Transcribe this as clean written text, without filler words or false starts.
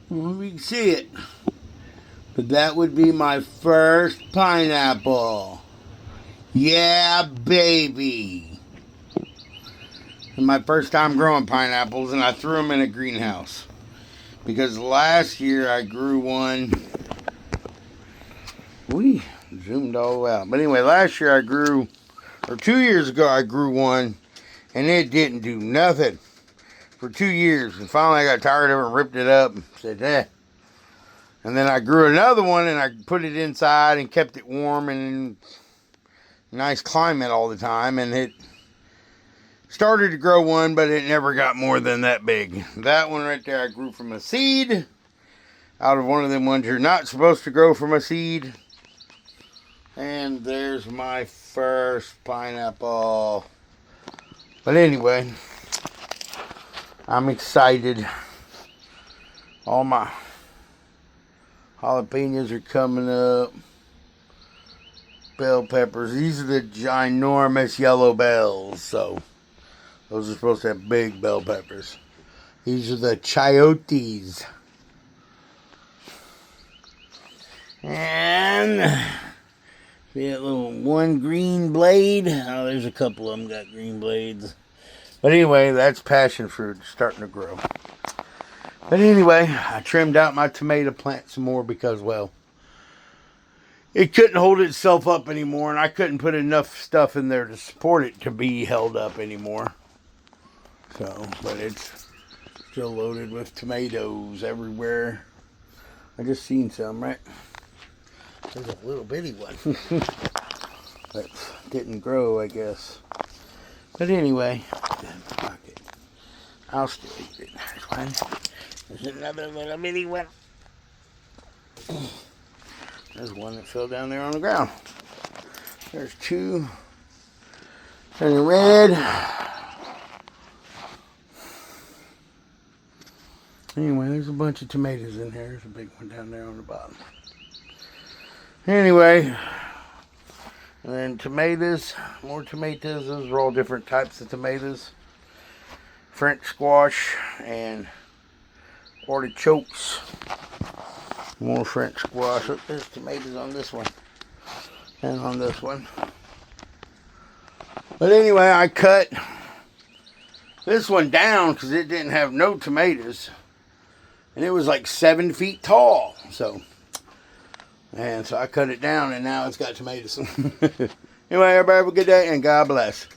We can see it. But that would be my first pineapple. Yeah, baby. And my first time growing pineapples, and I threw them in a greenhouse. Because last year I grew one. We zoomed all the way out. But anyway, last year I grew, or 2 years ago I grew one, and it didn't do nothing for 2 years. And finally I got tired of it and ripped it up and said, eh. And then I grew another one and I put it inside and kept it warm and nice climate all the time. And it started to grow one, but it never got more than that big. That one right there I grew from a seed. Out of one of them ones you're not supposed to grow from a seed. And there's my first pineapple. But anyway, I'm excited. All my jalapenos are coming up. Bell peppers. These are the ginormous yellow bells. So, those are supposed to have big bell peppers. These are the chayotes. And see that little one green blade? Oh, there's a couple of them got green blades. But anyway, that's passion fruit starting to grow. But anyway, I trimmed out my tomato plant some more because, well, it couldn't hold itself up anymore, and I couldn't put enough stuff in there to support it to be held up anymore. So, but it's still loaded with tomatoes everywhere. I just seen some, right? There's a little bitty one. That didn't grow, I guess. But anyway, I'll still eat it. There's one. There's another little bitty one. There's one that fell down there on the ground. There's two. Turning red. Anyway, there's a bunch of tomatoes in here. There's a big one down there on the bottom. Anyway, and then tomatoes, more tomatoes. Those are all different types of tomatoes. French squash and artichokes. More French squash. Look, there's tomatoes on this one and on this one. But anyway, I cut this one down because it didn't have no tomatoes. And it was like 7 feet tall. So I cut it down and now it's got tomatoes. Anyway, everybody have a good day and God bless.